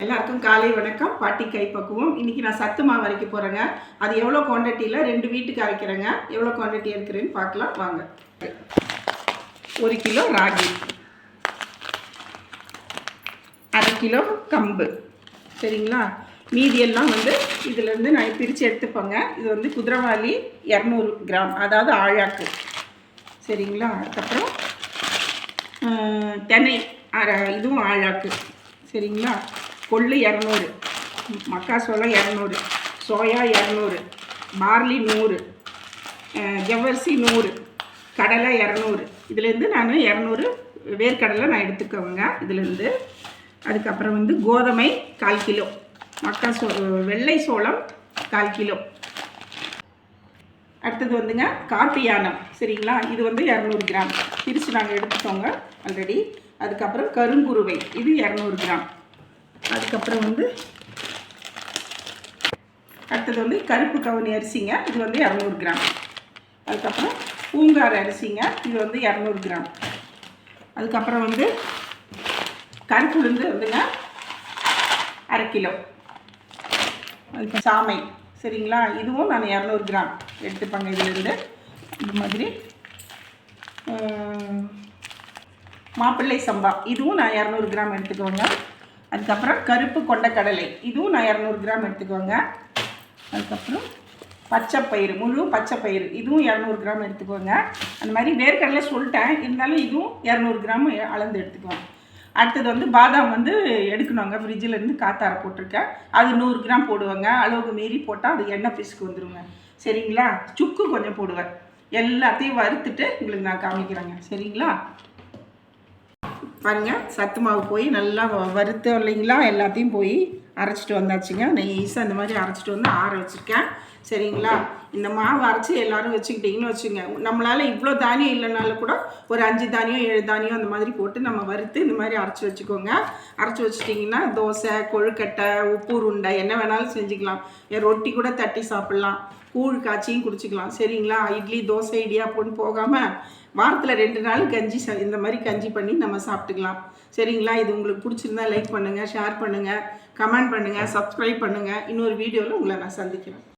எல்லாருக்கும் காலை வணக்கம். பாட்டி கைப்பக்குவம். இன்றைக்கி நான் சத்து மாவு அரைக்க போகிறேங்க. அது எவ்வளோ குவான்டிட்டியில் 2 வீட்டுக்கு அரைக்கிறேங்க. எவ்வளோ குவான்டிட்டி இருக்கிறேன்னு பார்க்கலாம் வாங்க. 1 கிலோ ராகி, 1/2 கிலோ கம்பு, சரிங்களா? மீதியெல்லாம் இதிலேருந்து நான் பிரித்து எடுத்துப்போங்க. இது குதிரைவாலி 200 கிராம், அதாவது ஆழாக்கு, சரிங்களா? அதுக்கப்புறம் தென்னை இதுவும் ஆழாக்கு, சரிங்களா? கொள்ளு 200, மக்காசோளம் 200, சோயா 200, பார்லி 100, ஜவ்வரிசி 100, கடலை 200. இதுலேருந்து நான் 200 வேர்க்கடலை நான் எடுத்துக்கோங்க இதுலேருந்து. அதுக்கப்புறம் கோதுமை 1/4 கிலோ, வெள்ளை சோளம் 1/4 கிலோ. அடுத்தது காட்டு யானம், சரிங்களா? இது 200 கிராம் பிரித்து நாங்கள் எடுத்துக்கோங்க ஆல்ரெடி. அதுக்கப்புறம் கருங்குருவை, இது 200 கிராம். அதுக்கப்புறம் அடுத்தது கருப்பு கவுனி அரிசிங்க, இது 200 கிராம். அதுக்கப்புறம் பூங்கார அரிசிங்க, இது 200 கிராம். அதுக்கப்புறம் கருப்புளுந்து 1/2 கிலோ. அதுக்கு சாமை, சரிங்களா? இதுவும் நான் 200 கிராம் எடுத்துப்பாங்க இதிலிருந்து. இது மாதிரி மாப்பிள்ளை சம்பா, இதுவும் நான் 200 கிராம் எடுத்துக்கோங்க. அதுக்கப்புறம் கருப்பு கொண்டக்கடலை, இதுவும் நான் 200 கிராம் எடுத்துக்கோங்க. அதுக்கப்புறம் பச்சைப்பயிறு, முழு பச்சைப்பயிறு, இதுவும் 200 கிராம் எடுத்துக்கோங்க. அந்த மாதிரி வேர்க்கடலை சொல்லிட்டேன், இருந்தாலும் இதுவும் 200 கிராம் அளந்து எடுத்துக்குவோம். அடுத்தது பாதாம் எடுக்கணுங்க, ஃப்ரிட்ஜிலேருந்து காத்தார போட்டிருக்கேன். அது 100 கிராம் போடுவாங்க. அளவுக்கு மீறி போட்டால் அது எண்ணெய் பிசுக்கு வந்துடுங்க, சரிங்களா? சுக்கு கொஞ்சம் போடுவேன். எல்லாத்தையும் வறுத்துட்டு உங்களுக்கு நான் காமிக்கிறேங்க, சரிங்களா? பாருங்கள், சத்து மாவு போய் நல்லா வறுத்து இல்லைங்களா? எல்லாத்தையும் போய் அரைச்சிட்டு வந்தாச்சுங்க. நெய்ஸாக இந்த மாதிரி அரைச்சிட்டு ஆற வச்சுருக்கேன், சரிங்களா? இந்த மாவு அரைச்சி எல்லோரும் வச்சுக்கிட்டிங்கன்னு வச்சுங்க. நம்மளால் இவ்வளோ தானியம் இல்லைனாலும் கூட ஒரு 5 தானியம் 7 தானியம் அந்த மாதிரி போட்டு நம்ம வறுத்து இந்த மாதிரி அரைச்சி வச்சுக்கோங்க. அரைச்சி வச்சுட்டிங்கன்னா தோசை, கொழுக்கட்டை, உப்பு உருண்டை என்ன வேணாலும் செஞ்சுக்கலாம். ரொட்டி கூட தட்டி சாப்பிட்லாம், கூழ் காய்ச்சியும் குடிச்சிக்கலாம், சரிங்களா? இட்லி, தோசை, இடியாப்பம்னு போகாமல் வாரத்தில் 2 நாள் கஞ்சி இந்த மாதிரி கஞ்சி பண்ணி நம்ம சாப்பிட்டுக்கலாம், சரிங்களா? இது உங்களுக்கு பிடிச்சிருந்தா லைக் பண்ணுங்கள், ஷேர் பண்ணுங்கள், கமெண்ட் பண்ணுங்கள், சப்ஸ்கிரைப் பண்ணுங்கள். இன்னொரு வீடியோவில் உங்களை நான் சந்திக்கிறேன்.